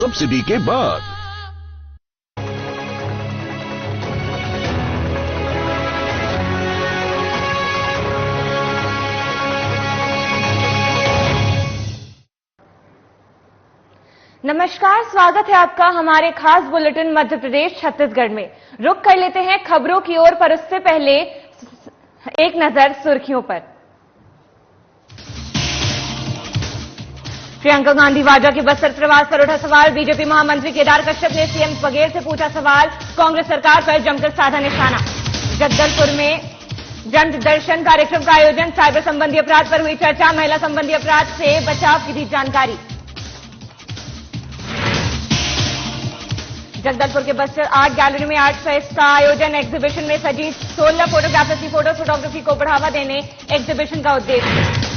Subsidy के बाद। नमस्कार, स्वागत है आपका हमारे खास बुलेटिन मध्य प्रदेश छत्तीसगढ़ में। रुक कर लेते हैं खबरों की ओर, पर उससे पहले एक नजर सुर्खियों पर। प्रियंका गांधी वाड्रा के बस्तर प्रवास पर उठा सवाल। बीजेपी महामंत्री केदार कश्यप ने सीएम बघेल से पूछा सवाल। कांग्रेस सरकार पर जमकर साधा निशाना। जगदलपुर में जन दर्शन कार्यक्रम का आयोजन। साइबर संबंधी अपराध पर हुई चर्चा। महिला संबंधी अपराध से बचाव की दी जानकारी। जगदलपुर के बस्तर आर्ट गैलरी में आर्ट फेस्ट का आयोजन। एग्जीबिशन में सजी 16 फोटोग्राफर्स की फोटोग्राफी को बढ़ावा देने एग्जीबिशन का उद्देश्य।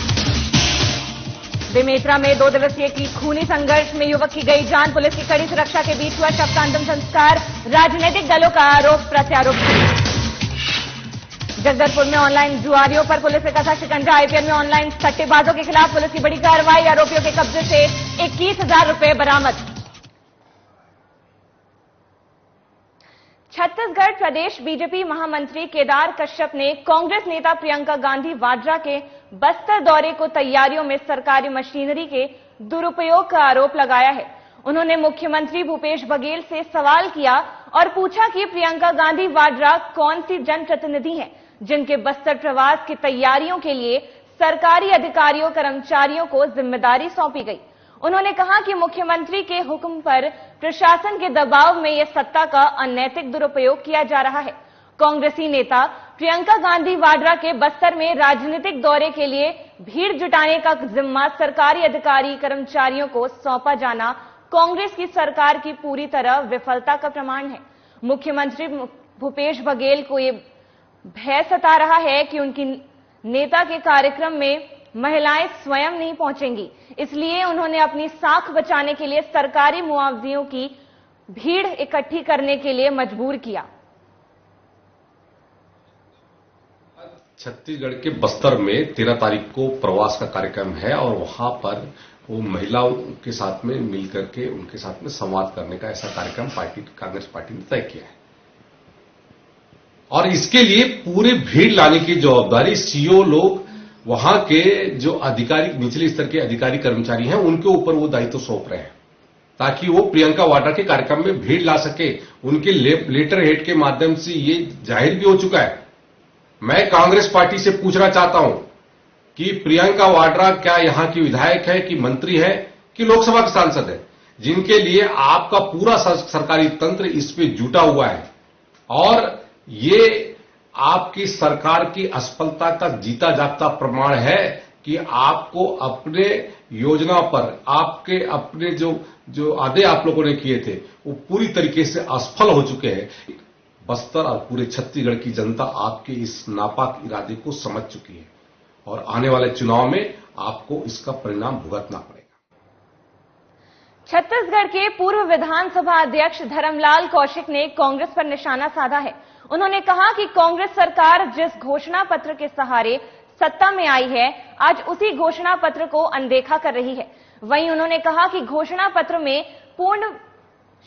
बेमेतरा में 2 दिवसीय की खूनी संघर्ष में युवक की गई जान। पुलिस की कड़ी सुरक्षा के बीच हुआ शव का अंतिम संस्कार। राजनीतिक दलों का आरोप प्रत्यारोप। जगदलपुर में ऑनलाइन जुआरियों पर पुलिस ने कसा शिकंजा। आईपीएल में ऑनलाइन सट्टेबाजों के खिलाफ पुलिस की बड़ी कार्रवाई। आरोपियों के कब्जे से 21,000 रुपए बरामद। छत्तीसगढ़ प्रदेश बीजेपी महामंत्री केदार कश्यप ने कांग्रेस नेता प्रियंका गांधी वाड्रा के बस्तर दौरे को तैयारियों में सरकारी मशीनरी के दुरुपयोग का आरोप लगाया है। उन्होंने मुख्यमंत्री भूपेश बघेल से सवाल किया और पूछा कि प्रियंका गांधी वाड्रा कौन सी जनप्रतिनिधि हैं जिनके बस्तर प्रवास की तैयारियों के लिए सरकारी अधिकारियों कर्मचारियों को जिम्मेदारी सौंपी गई। उन्होंने कहा कि मुख्यमंत्री के हुक्म पर प्रशासन के दबाव में यह सत्ता का अनैतिक दुरुपयोग किया जा रहा है। कांग्रेसी नेता प्रियंका गांधी वाड्रा के बस्तर में राजनीतिक दौरे के लिए भीड़ जुटाने का जिम्मा सरकारी अधिकारी कर्मचारियों को सौंपा जाना कांग्रेस की सरकार की पूरी तरह विफलता का प्रमाण है। मुख्यमंत्री भूपेश बघेल को यह भय सता रहा है कि उनकी नेता के कार्यक्रम में महिलाएं स्वयं नहीं पहुंचेंगी, इसलिए उन्होंने अपनी साख बचाने के लिए सरकारी मुआवजियों की भीड़ इकट्ठी करने के लिए मजबूर किया। छत्तीसगढ़ के बस्तर में 13 तारीख को प्रवास का कार्यक्रम है और वहां पर वो महिलाओं के साथ में मिलकर के उनके साथ में संवाद करने का ऐसा कार्यक्रम कांग्रेस पार्टी ने तय किया है। और इसके लिए पूरे भीड़ लाने की जवाबदारी सीओ लोग, वहां के जो अधिकारी, निचले स्तर के अधिकारी कर्मचारी हैं, उनके ऊपर वो दायित्व सौंप रहे हैं ताकि वो प्रियंका वाड्रा के कार्यक्रम में भीड़ ला सके। उनके लेटर हेड के माध्यम से ये जाहिर भी हो चुका है। मैं कांग्रेस पार्टी से पूछना चाहता हूं कि प्रियंका वाड्रा क्या यहां की विधायक है कि मंत्री है कि लोकसभा के सांसद है, जिनके लिए आपका पूरा सरकारी तंत्र इस पे जुटा हुआ है। और ये आपकी सरकार की असफलता का जीता जागता प्रमाण है कि आपको अपने योजना पर आपके अपने जो आदे आप लोगों ने किए थे वो पूरी तरीके से असफल हो चुके हैं। बस्तर और पूरे छत्तीसगढ़ की जनता आपके इस नापाक इरादे को समझ चुकी है और आने वाले चुनाव में आपको इसका परिणाम भुगतना पड़ेगा। छत्तीसगढ़ के पूर्व विधानसभा अध्यक्ष धर्मलाल कौशिक ने कांग्रेस पर निशाना साधा है। उन्होंने कहा कि कांग्रेस सरकार जिस घोषणा पत्र के सहारे सत्ता में आई है, आज उसी घोषणा पत्र को अनदेखा कर रही है। वहीं उन्होंने कहा कि घोषणा पत्र में पूर्ण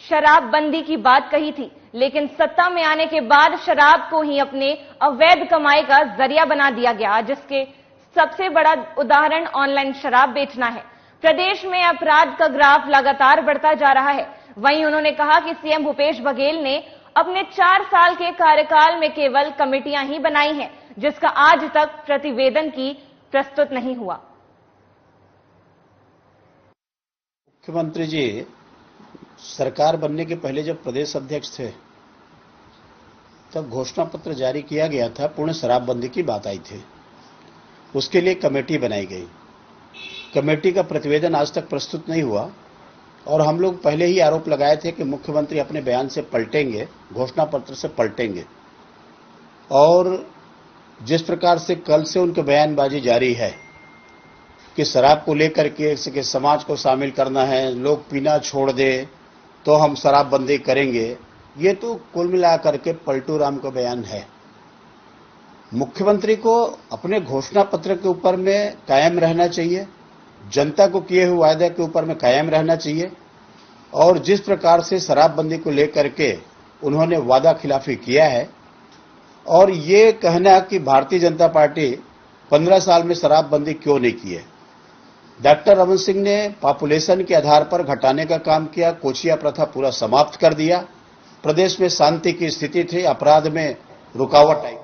शराबबंदी की बात कही थी, लेकिन सत्ता में आने के बाद शराब को ही अपने अवैध कमाई का जरिया बना दिया गया, जिसके सबसे बड़ा उदाहरण ऑनलाइन शराब बेचना है। प्रदेश में अपराध का ग्राफ लगातार बढ़ता जा रहा है। वहीं उन्होंने कहा कि सीएम भूपेश बघेल ने अपने 4 साल के कार्यकाल में केवल कमेटियां ही बनाई हैं, जिसका आज तक प्रतिवेदन की प्रस्तुत नहीं हुआ। मुख्यमंत्री जी सरकार बनने के पहले जब प्रदेश अध्यक्ष थे तब घोषणा पत्र जारी किया गया था, पूर्ण शराबबंदी की बात आई थी। उसके लिए कमेटी बनाई गई। कमेटी का प्रतिवेदन आज तक प्रस्तुत नहीं हुआ और हम लोग पहले ही आरोप लगाए थे कि मुख्यमंत्री अपने बयान से पलटेंगे, घोषणा पत्र से पलटेंगे। और जिस प्रकार से कल से उनकी बयानबाजी जारी है कि शराब को लेकर के समाज को शामिल करना है, लोग पीना छोड़ दे तो हम शराबबंदी करेंगे, ये तो कुल मिलाकर के पलटू राम का बयान है। मुख्यमंत्री को अपने घोषणा पत्र के ऊपर में कायम रहना चाहिए, जनता को किए हुए वायदे के ऊपर में कायम रहना चाहिए और जिस प्रकार से शराबबंदी को लेकर के उन्होंने वादा खिलाफी किया है और ये कहना कि भारतीय जनता पार्टी 15 साल में शराबबंदी क्यों नहीं की है। डॉक्टर रमन सिंह ने पॉपुलेशन के आधार पर घटाने का काम किया, कोचिया प्रथा पूरा समाप्त कर दिया, प्रदेश में शांति की स्थिति थी, अपराध में रुकावट आई।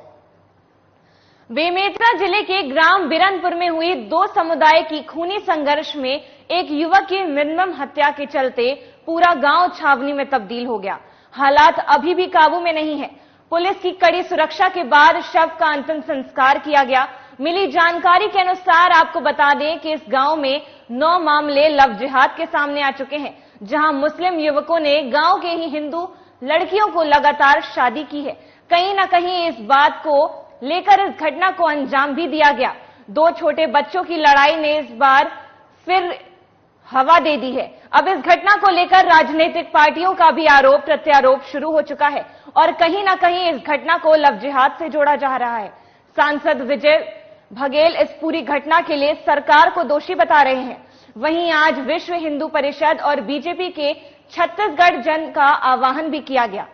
बेमेतरा जिले के ग्राम बिरनपुर में हुई दो समुदाय की खूनी संघर्ष में एक युवक की निर्मम हत्या के चलते पूरा गांव छावनी में तब्दील हो गया। हालात अभी भी काबू में नहीं है। पुलिस की कड़ी सुरक्षा के बाद शव का अंतिम संस्कार किया गया। मिली जानकारी के अनुसार आपको बता दें कि इस गांव में 9 मामले लव जिहाद के सामने आ चुके हैं, जहां मुस्लिम युवकों ने गांव के ही हिंदू लड़कियों को लगातार शादी की है। कहीं न कहीं इस बात को लेकर इस घटना को अंजाम भी दिया गया। 2 छोटे बच्चों की लड़ाई ने इस बार फिर हवा दे दी है। अब इस घटना को लेकर राजनीतिक पार्टियों का भी आरोप प्रत्यारोप शुरू हो चुका है और कहीं ना कहीं इस घटना को लव जिहाद से जोड़ा जा रहा है। सांसद विजय बघेल इस पूरी घटना के लिए सरकार को दोषी बता रहे हैं। वहीं आज विश्व हिंदू परिषद और बीजेपी के छत्तीसगढ़ जन का आह्वान भी किया गया।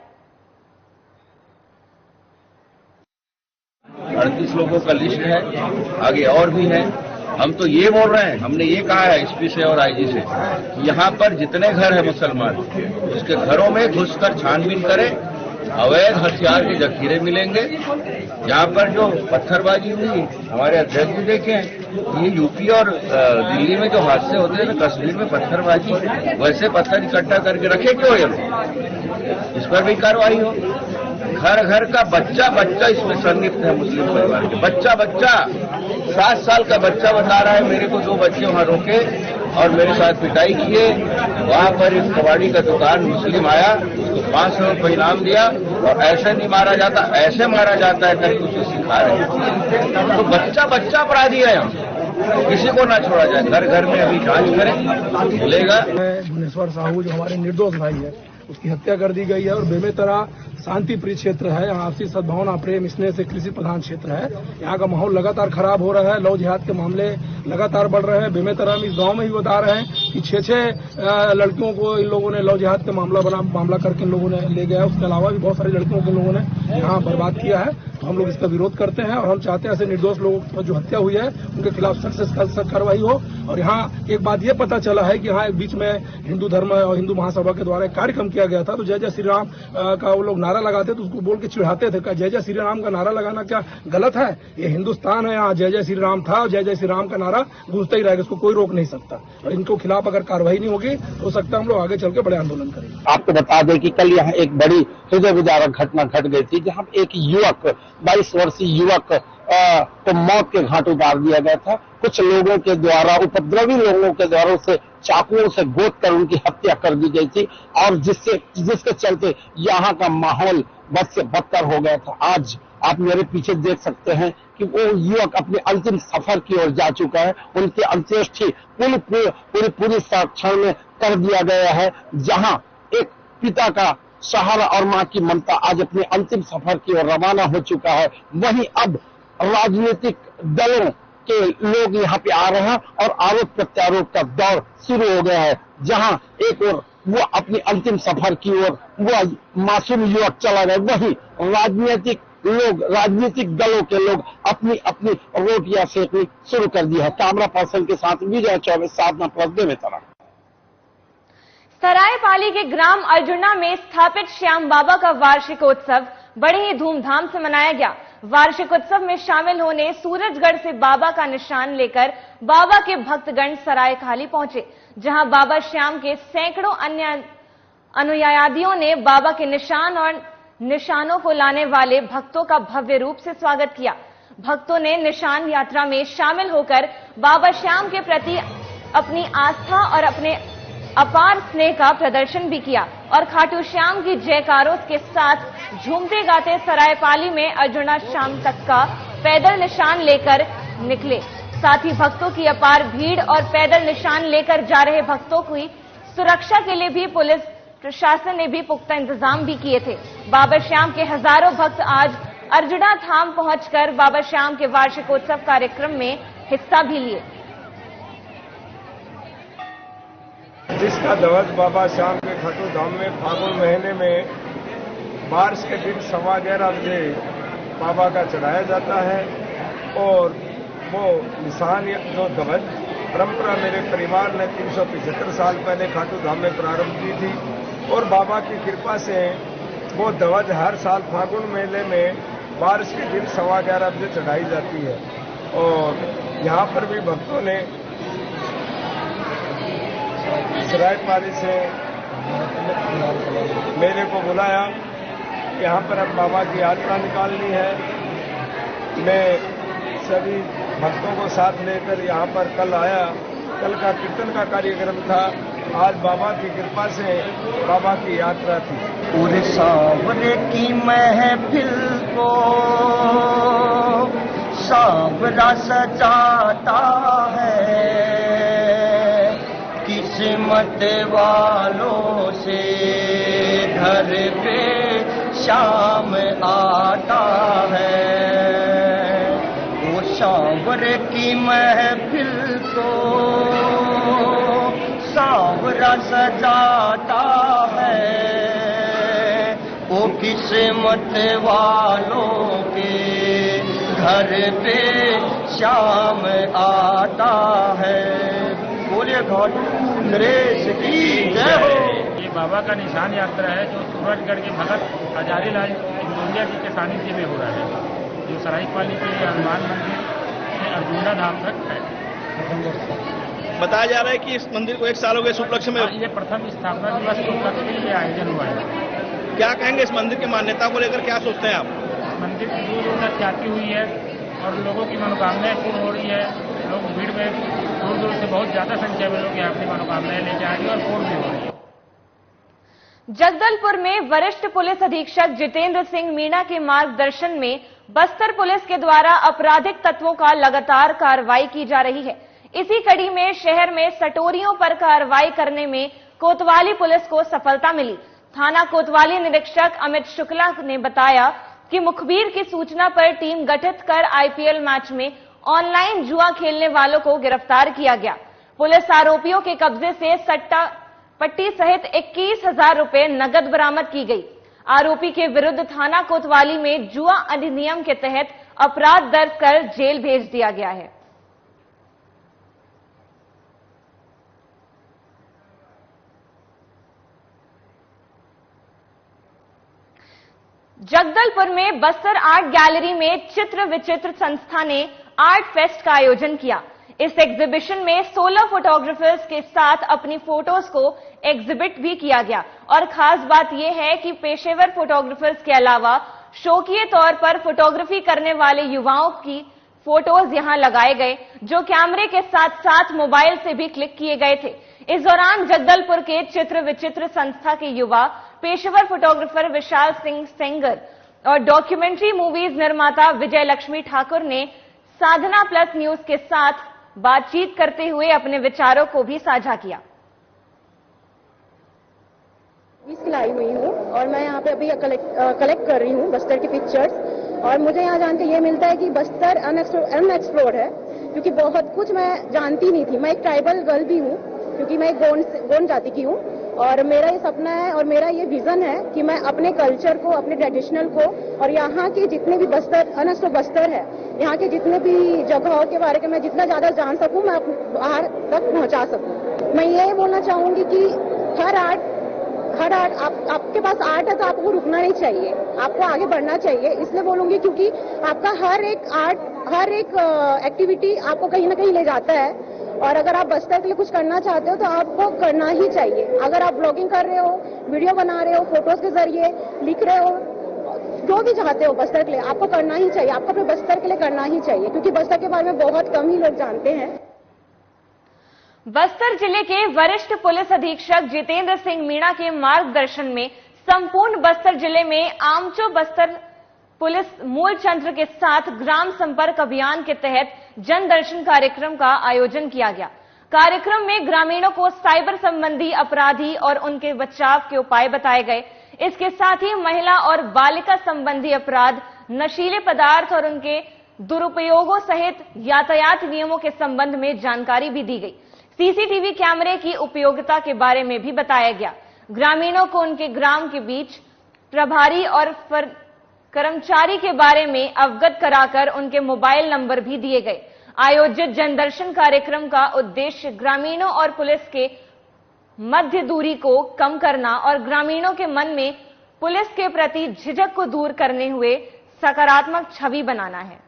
38 लोगों का लिस्ट है, आगे और भी है। हम तो ये बोल रहे हैं, हमने ये कहा है एसपी से और आईजी से कि यहाँ पर जितने घर है मुसलमान, उसके घरों में घुसकर छानबीन करें। अवैध हथियार के जखीरे मिलेंगे। यहाँ पर जो पत्थरबाजी हुई, हमारे अध्यक्ष जी देखे ये यूपी और दिल्ली में जो हादसे होते हैं ना, कश्मीर में पत्थरबाजी, वैसे पत्थर इकट्ठा करके रखे क्यों ये लोग? इस पर भी कार्रवाई हो। घर घर का बच्चा बच्चा इसमें संलिप्त है। मुस्लिम परिवार के बच्चा 7 साल का बच्चा बता रहा है, मेरे को 2 बच्चे वहां रोके और मेरे साथ पिटाई किए। वहां पर एक कबाड़ी का दुकान मुस्लिम आया, उसको 500 रुपये इनाम दिया और ऐसे नहीं मारा जाता, ऐसे मारा जाता है करके उसे सिखा रहे हैं। तो बच्चा अपराधी है यहाँ, किसी को ना छोड़ा जाए। घर घर में अभी जांच करें, मिलेगा। भुवनेश्वर साहू जो हमारे निर्दोष भाई है, उसकी हत्या कर दी गई है और बेमेतरा शांति प्रिय क्षेत्र है। यहाँ आपसी सद्भावना, प्रेम, स्नेह से कृषि प्रधान क्षेत्र है। यहाँ का माहौल लगातार खराब हो रहा है। लव जिहाद के मामले लगातार बढ़ रहे हैं। बेमेतरा में इस गांव में ही बता रहे हैं कि 6 लड़कियों को इन लोगों ने लव जिहाद का मामला करके इन लोगों ने ले गया। उसके अलावा भी बहुत सारी लड़कियों को इन लोगों ने यहाँ बर्बाद किया है। तो हम लोग इसका विरोध करते हैं और हम चाहते हैं ऐसे निर्दोष लोगों पर जो हत्या हुई है उनके खिलाफ सख्त कार्रवाई हो। और यहाँ एक बात ये पता चला है कि यहाँ एक बीच में हिंदू धर्म और हिंदू महासभा के द्वारा एक कार्यक्रम किया गया था, तो जय जय श्री राम का वो लोग नारा लगाते तो उसको बोल के चिढ़ाते थे। जय जय श्री राम का नारा लगाना क्या गलत है? ये हिंदुस्तान है, यहाँ जय जय श्री राम था और जय जय श्री राम का नारा गूंजता ही रहेगा, इसको कोई रोक नहीं सकता। और इनको खिलाफ अगर कार्रवाई नहीं होगी तो हो सकता है हम लोग आगे चल के बड़े आंदोलन करेंगे। आपको बता दें कि कल यहाँ एक बड़ी हृदय विदारक घटना घट गई थी, जहाँ एक युवक 22 वर्षीय युवक को मौत के घाट उतार दिया गया था। कुछ लोगों के द्वारा, उपद्रवी लोगों के द्वारा उसे चाकुओं से गोद कर उनकी हत्या कर दी गई थी और जिसके चलते यहाँ का माहौल बद से बदतर हो गया था। आज आप मेरे पीछे देख सकते हैं कि वो युवक अपने अंतिम सफर की ओर जा चुका है। उनकी अंत्येष्टि पूरी क्षण में कर दिया गया है। जहां एक पिता का सहारा और मां की ममता आज अपने अंतिम सफर की ओर रवाना हो चुका है, वहीं अब राजनीतिक दलों के लोग यहाँ पे आ रहे हैं और आरोप प्रत्यारोप का दौर शुरू हो गया है। जहां एक ओर वो अपनी अंतिम सफर की ओर वो मासूम युवक चला गया, वहीं राजनीतिक दलों के लोग अपनी रोटियां सेकनी शुरू कर दी है। कैमरा पर्सन के साथ विजय चौबे, साधना प्लस बेमेतरा। सरायपाली के ग्राम अर्जुना में स्थापित श्याम बाबा का वार्षिक उत्सव बड़े ही धूमधाम से मनाया गया। वार्षिक उत्सव में शामिल होने सूरजगढ़ से बाबा का निशान लेकर बाबा के भक्तगण सरायखाली पहुंचे, जहां बाबा श्याम के सैकड़ों अन्य अनुयायियों ने बाबा के निशान और निशानों को लाने वाले भक्तों का भव्य रूप से स्वागत किया। भक्तों ने निशान यात्रा में शामिल होकर बाबा श्याम के प्रति अपनी आस्था और अपने अपार स्नेह का प्रदर्शन भी किया और खाटू श्याम की जयकारों के साथ झूमते गाते सरायपाली में अर्जुना शाम तक का पैदल निशान लेकर निकले। साथ ही भक्तों की अपार भीड़ और पैदल निशान लेकर जा रहे भक्तों की सुरक्षा के लिए भी पुलिस प्रशासन ने भी पुख्ता इंतजाम भी किए थे। बाबा श्याम के हजारों भक्त आज अर्जुना धाम पहुंचकर बाबा श्याम के वार्षिकोत्सव कार्यक्रम में हिस्सा भी लिए। जिसका ध्वज बाबा श्याम के खाटू धाम में फागुन महीने में बारिश के दिन 11:15 बजे बाबा का चढ़ाया जाता है। और वो निशान जो ध्वज परंपरा मेरे परिवार ने 375 साल पहले खाटू धाम में प्रारंभ की थी और बाबा की कृपा से वो ध्वज हर साल फागुन मेले में बारिश के दिन 11:15 बजे चढ़ाई जाती है। और यहाँ पर भी भक्तों ने सरायपाली से मेले को बुलाया। यहाँ पर अब बाबा की यात्रा निकालनी है। मैं सभी भक्तों को साथ लेकर यहाँ पर कल आया। कल का कीर्तन का कार्यक्रम था। आज बाबा की कृपा से बाबा की यात्रा थी। पूरे सांवरे की महफिल को सांवरा सजाता है, किस्मत वालों से घर पे शाम आता है। वो सांवरे की महफिल को सांवरा सजाता है, वो किस्मत वालों के घर पे शाम आता है। बोलिए घाटू नरेश की जय हो। ये बाबा का निशान यात्रा है जो सूरजगढ़ के भगत हजारी लाल इंदौलिया जी के सानिध्य में हो रहा है, जो सरायपाली के हनुमान मंदिर से अर्जुना धाम तक है। बताया जा रहा है कि इस मंदिर को 1 साल हो गए इस उपलक्ष्य में। ये प्रथम स्थापना दिवस के उपलक्ष्य में ये आयोजन हुआ है। क्या कहेंगे इस मंदिर की मान्यता को लेकर, क्या सोचते हैं आप? मंदिर की दूर दूर तक ख्याति हुई है और लोगों की मनोकामनाएं पूर्ण हो रही है। लोग भीड़ में दूर दूर से बहुत ज्यादा संख्या में लोग यहाँ अपनी मनोकामनाएं ले जा रही है और पूर्ण भी हो रही है। जगदलपुर में वरिष्ठ पुलिस अधीक्षक जितेंद्र सिंह मीणा के मार्गदर्शन में बस्तर पुलिस के द्वारा आपराधिक तत्वों का लगातार कार्रवाई की जा रही है। इसी कड़ी में शहर में सटोरियों पर कार्रवाई करने में कोतवाली पुलिस को सफलता मिली। थाना कोतवाली निरीक्षक अमित शुक्ला ने बताया कि मुखबिर की सूचना पर टीम गठित कर आईपीएल मैच में ऑनलाइन जुआ खेलने वालों को गिरफ्तार किया गया। पुलिस आरोपियों के कब्जे से सट्टा पट्टी सहित 21,000 रुपए नकद बरामद की गई। आरोपी के विरुद्ध थाना कोतवाली में जुआ अधिनियम के तहत अपराध दर्ज कर जेल भेज दिया गया है। जगदलपुर में बस्तर आर्ट गैलरी में चित्र विचित्र संस्था ने आर्ट फेस्ट का आयोजन किया। इस एग्जीबिशन में 16 फोटोग्राफर्स के साथ अपनी फोटोज को एग्जिबिट भी किया गया और खास बात यह है कि पेशेवर फोटोग्राफर्स के अलावा शौकिया तौर पर फोटोग्राफी करने वाले युवाओं की फोटोज यहां लगाए गए, जो कैमरे के साथ साथ मोबाइल से भी क्लिक किए गए थे। इस दौरान जगदलपुर के चित्र विचित्र संस्था के युवा पेशेवर फोटोग्राफर विशाल सिंह सेंगर और डॉक्यूमेंट्री मूवीज निर्माता विजय लक्ष्मी ठाकुर ने साधना प्लस न्यूज के साथ बातचीत करते हुए अपने विचारों को भी साझा किया। लाई हुई हूँ और मैं यहाँ पे अभी कलेक्ट कर रही हूँ बस्तर की पिक्चर्स, और मुझे यहाँ जान के ये मिलता है कि बस्तर अनएक्सप्लोर्ड है, क्योंकि बहुत कुछ मैं जानती नहीं थी। मैं एक ट्राइबल गर्ल भी हूँ क्योंकि मैं गोंड जाति की हूँ, और मेरा ये सपना है और मेरा ये विजन है कि मैं अपने कल्चर को, अपने ट्रेडिशनल को और यहाँ के जितने भी अनएक्सप्लोर्ड बस्तर है, यहाँ के जितने भी जगहों के बारे में मैं जितना ज्यादा जान सकूँ, मैं बाहर तक पहुँचा सकूँ। मैं ये बोलना चाहूंगी कि हर आर्ट आपके पास आर्ट है तो आपको रुकना नहीं चाहिए, आपको आगे बढ़ना चाहिए। इसलिए बोलूंगी क्योंकि आपका हर एक आर्ट, हर एक एक्टिविटी आपको कहीं ना कहीं ले जाता है, और अगर आप बस्तर के लिए कुछ करना चाहते हो तो आपको करना ही चाहिए। अगर आप ब्लॉगिंग कर रहे हो, वीडियो बना रहे हो, फोटोज के जरिए लिख रहे हो, जो भी चाहते हो बस्तर के लिए, आपको करना ही चाहिए। आपको अपने बस्तर के लिए करना ही चाहिए, क्योंकि बस्तर के बारे में बहुत कम ही लोग जानते हैं। बस्तर जिले के वरिष्ठ पुलिस अधीक्षक जितेंद्र सिंह मीणा के मार्गदर्शन में संपूर्ण बस्तर जिले में आमचो बस्तर पुलिस मूलचंद्र के साथ ग्राम संपर्क अभियान के तहत जन दर्शन कार्यक्रम का आयोजन किया गया। कार्यक्रम में ग्रामीणों को साइबर संबंधी अपराधी और उनके बचाव के उपाय बताए गए। इसके साथ ही महिला और बालिका संबंधी अपराध, नशीले पदार्थ और उनके दुरुपयोगों सहित यातायात नियमों के संबंध में जानकारी भी दी गई। सीसीटीवी कैमरे की उपयोगिता के बारे में भी बताया गया। ग्रामीणों को उनके ग्राम के बीच प्रभारी और कर्मचारी के बारे में अवगत कराकर उनके मोबाइल नंबर भी दिए गए। आयोजित जनदर्शन कार्यक्रम का उद्देश्य ग्रामीणों और पुलिस के मध्य दूरी को कम करना और ग्रामीणों के मन में पुलिस के प्रति झिझक को दूर करने हुए सकारात्मक छवि बनाना है।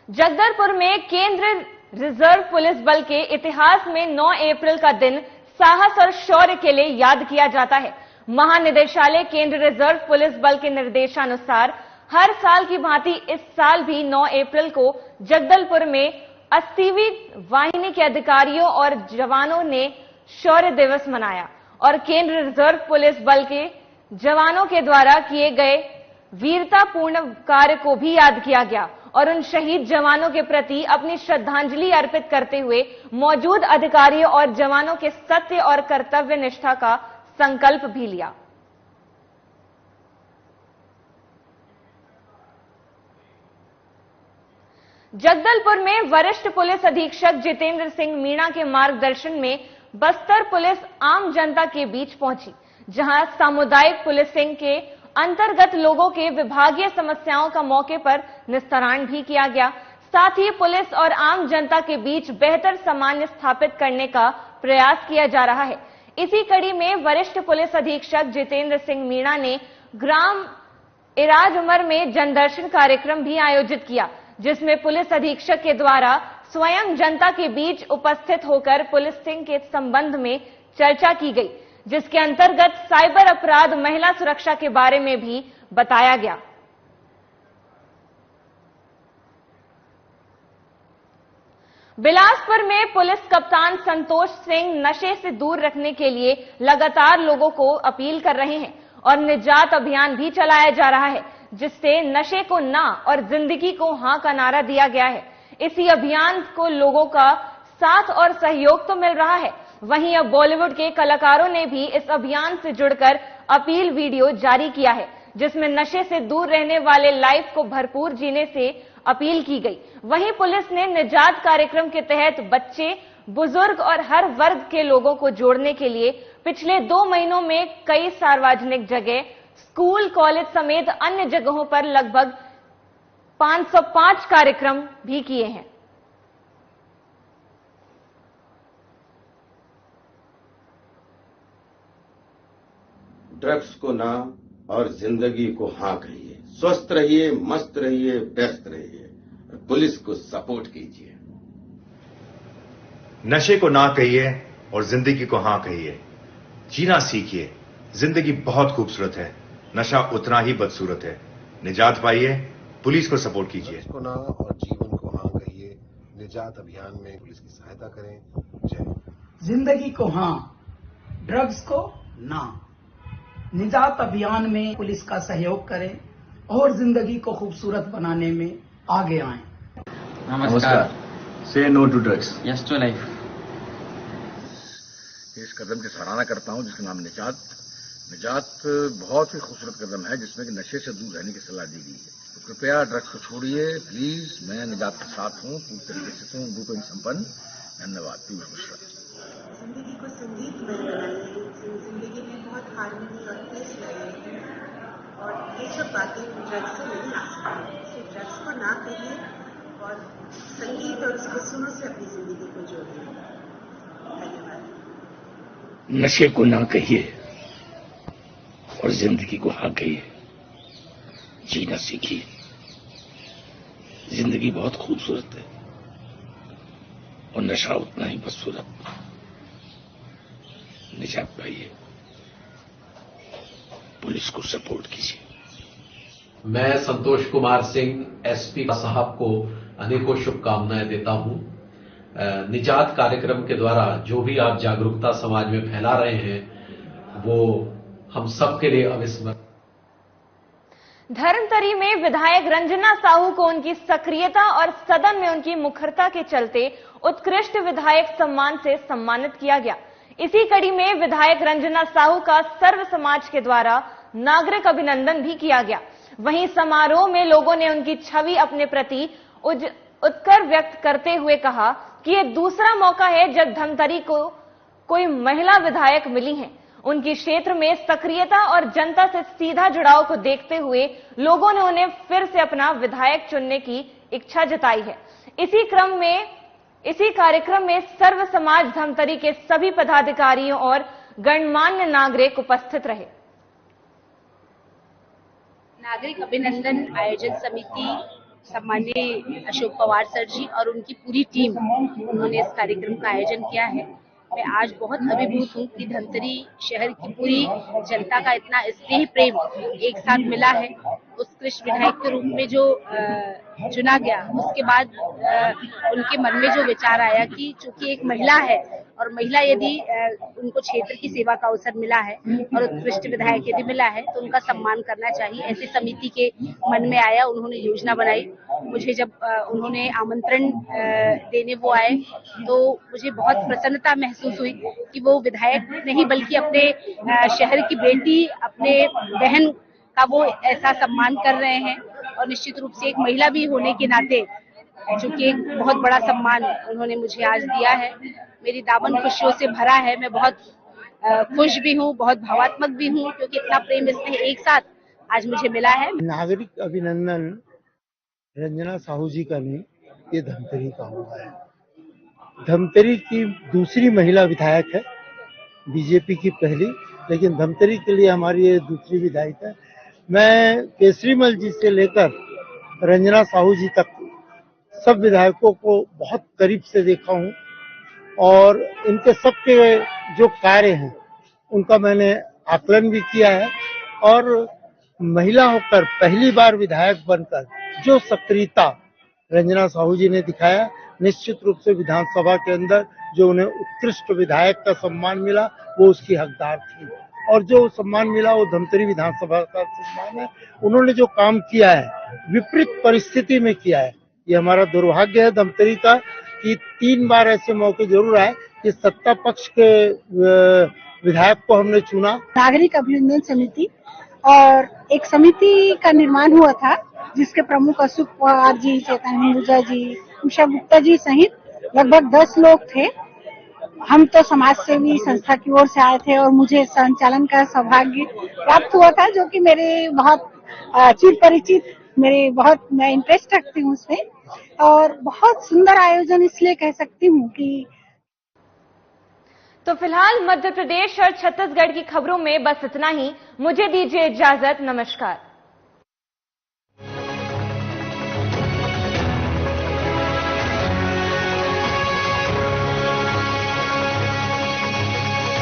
जगदलपुर में केंद्रीय रिजर्व पुलिस बल के इतिहास में 9 अप्रैल का दिन साहस और शौर्य के लिए याद किया जाता है। महानिदेशालय केंद्रीय रिजर्व पुलिस बल के निर्देशानुसार हर साल की भांति इस साल भी 9 अप्रैल को जगदलपुर में 80वीं वाहिनी के अधिकारियों और जवानों ने शौर्य दिवस मनाया और केंद्रीय रिजर्व पुलिस बल के जवानों के द्वारा किए गए वीरतापूर्ण कार्य को भी याद किया गया और उन शहीद जवानों के प्रति अपनी श्रद्धांजलि अर्पित करते हुए मौजूद अधिकारियों और जवानों के सत्य और कर्तव्य निष्ठा का संकल्प भी लिया। जगदलपुर में वरिष्ठ पुलिस अधीक्षक जितेंद्र सिंह मीणा के मार्गदर्शन में बस्तर पुलिस आम जनता के बीच पहुंची, जहां सामुदायिक पुलिसिंग के अंतर्गत लोगों के विभागीय समस्याओं का मौके पर निस्तारण भी किया गया। साथ ही पुलिस और आम जनता के बीच बेहतर सामान्य स्थापित करने का प्रयास किया जा रहा है। इसी कड़ी में वरिष्ठ पुलिस अधीक्षक जितेंद्र सिंह मीणा ने ग्राम इराज उमर में जनदर्शन कार्यक्रम भी आयोजित किया, जिसमें पुलिस अधीक्षक के द्वारा स्वयं जनता के बीच उपस्थित होकर पुलिसिंग के संबंध में चर्चा की गई, जिसके अंतर्गत साइबर अपराध, महिला सुरक्षा के बारे में भी बताया गया। बिलासपुर में पुलिस कप्तान संतोष सिंह नशे से दूर रखने के लिए लगातार लोगों को अपील कर रहे हैं और निजात अभियान भी चलाया जा रहा है, जिससे नशे को ना और जिंदगी को हां का नारा दिया गया है। इसी अभियान को लोगों का साथ और सहयोग तो मिल रहा है, वहीं अब बॉलीवुड के कलाकारों ने भी इस अभियान से जुड़कर अपील वीडियो जारी किया है, जिसमें नशे से दूर रहने वाले लाइफ को भरपूर जीने से अपील की गई। वहीं पुलिस ने निजात कार्यक्रम के तहत बच्चे, बुजुर्ग और हर वर्ग के लोगों को जोड़ने के लिए पिछले 2 महीनों में कई सार्वजनिक जगह, स्कूल, कॉलेज समेत अन्य जगहों पर लगभग 505 कार्यक्रम भी किए हैं। ड्रग्स को ना और जिंदगी को हाँ कहिए। स्वस्थ रहिए, मस्त रहिए, व्यस्त रहिए, पुलिस को सपोर्ट कीजिए। नशे को ना कहिए और जिंदगी को हाँ कहिए। जीना सीखिए, जिंदगी बहुत खूबसूरत है, नशा उतना ही बदसूरत है। निजात पाइए, पुलिस को सपोर्ट कीजिए। ड्रग्स को ना और जीवन को हाँ कहिए। निजात अभियान में पुलिस की सहायता करें। जय। जिंदगी को हाँ, ड्रग्स को ना। निजात अभियान में पुलिस का सहयोग करें और जिंदगी को खूबसूरत बनाने में आगे आएं। नमस्कार। से no to drugs, yes to life. इस कदम की सराहना करता हूं जिसका नाम निजात। निजात बहुत ही खूबसूरत कदम है जिसमें कि नशे से दूर रहने की सलाह दी गई है। तो कृपया ड्रग्स को छोड़िए प्लीज। मैं निजात के साथ हूं, पूरी तरीके से हूं, गुण संपन्न। धन्यवाद। पीयूष मिश्रा। जिंदगी को संगीतमय बनाइए, जिंदगी में बहुत हार्मनी और पीस लाइए, और ये सब बातें ड्रग्स से नहीं आ सकती। इसलिए ड्रग्स को ना कहिए और संगीत और उसके सुरों से अपनी जिंदगी को जोड़िए। धन्यवाद। नशे को ना कहिए और जिंदगी को हाँ कहिए। जीना सीखिए, जिंदगी बहुत खूबसूरत है और नशा उतना ही बदसूरत। निजात पाइए, पुलिस को सपोर्ट कीजिए। मैं संतोष कुमार सिंह एसपी साहब को अनेकों शुभकामनाएं देता हूं। निजात कार्यक्रम के द्वारा जो भी आप जागरूकता समाज में फैला रहे हैं वो हम सबके लिए अविस्मरणीय। धर्मतरी में विधायक रंजना साहू को उनकी सक्रियता और सदन में उनकी मुखरता के चलते उत्कृष्ट विधायक सम्मान से सम्मानित किया गया। इसी कड़ी में विधायक रंजना साहू का सर्व समाज के द्वारा नागरिक अभिनंदन भी किया गया। वहीं समारोह में लोगों ने उनकी छवि अपने प्रति उत्कर व्यक्त करते हुए कहा कि ये दूसरा मौका है जब धमतरी को कोई महिला विधायक मिली है। उनकी क्षेत्र में सक्रियता और जनता से सीधा जुड़ाव को देखते हुए लोगों ने उन्हें फिर से अपना विधायक चुनने की इच्छा जताई है। इसी कार्यक्रम में सर्व समाज धमतरी के सभी पदाधिकारियों और गणमान्य नागरिक उपस्थित रहे। नागरिक अभिनंदन आयोजन समिति सम्माननीय अशोक पवार सर जी और उनकी पूरी टीम, उन्होंने इस कार्यक्रम का आयोजन किया है। मैं आज बहुत अभिभूत हूँ कि धमतरी शहर की पूरी जनता का इतना स्नेह प्रेम एक साथ मिला है। उत्कृष्ट विधायक के रूप में जो चुना गया, उसके बाद उनके मन में जो विचार आया कि चूंकि एक महिला है और महिला यदि उनको क्षेत्र की सेवा का अवसर मिला है और उत्कृष्ट विधायक यदि मिला है तो उनका सम्मान करना चाहिए। ऐसी समिति के मन में आया, उन्होंने योजना बनाई। मुझे जब उन्होंने आमंत्रण देने वो आए तो मुझे बहुत प्रसन्नता महसूस हुई कि वो विधायक नहीं बल्कि अपने शहर की बेटी, अपने बहन का वो ऐसा सम्मान कर रहे हैं। और निश्चित रूप से एक महिला भी होने के नाते चूंकि एक बहुत बड़ा सम्मान उन्होंने मुझे आज दिया है, मेरी दामन खुशियों से भरा है। मैं बहुत खुश भी हूँ, बहुत भावात्मक भी हूँ, क्योंकि इतना प्रेम इसमें एक साथ आज मुझे मिला है। नागरिक अभिनंदन रंजना साहू जी का नहीं, ये धमतरी का हुआ है। धमतरी की दूसरी महिला विधायक है, बीजेपी की पहली, लेकिन धमतरी के लिए हमारी ये दूसरी विधायक है। मैं केसरीमल जी से लेकर रंजना साहू जी तक सब विधायकों को बहुत करीब से देखा हूँ और इनके सबके जो कार्य हैं उनका मैंने आकलन भी किया है। और महिला होकर पहली बार विधायक बनकर जो सक्रियता रंजना साहू जी ने दिखाया, निश्चित रूप से विधानसभा के अंदर जो उन्हें उत्कृष्ट विधायक का सम्मान मिला वो उसकी हकदार थी। और जो सम्मान मिला वो धमतरी विधानसभा का सम्मान है। उन्होंने जो काम किया है विपरीत परिस्थिति में किया है। ये हमारा दुर्भाग्य है धमतरी का कि 3 बार ऐसे मौके जरूर आए कि सत्ता पक्ष के विधायक को हमने चुना। नागरिक अभिनंदन समिति और एक समिति का निर्माण हुआ था जिसके प्रमुख अशोक पवार जी, चेतन हिंदुजा जी, उषा गुप्ता जी सहित लगभग 10 लोग थे। हम तो समाज सेवी संस्था की ओर से आए थे और मुझे संचालन का सौभाग्य प्राप्त हुआ था, जो कि मेरे बहुत चिर परिचित, मैं इंटरेस्ट रखती हूँ उसमें। और बहुत सुंदर आयोजन इसलिए कह सकती हूँ कि तो फिलहाल मध्य प्रदेश और छत्तीसगढ़ की खबरों में बस इतना ही। मुझे दीजिए इजाजत। नमस्कार।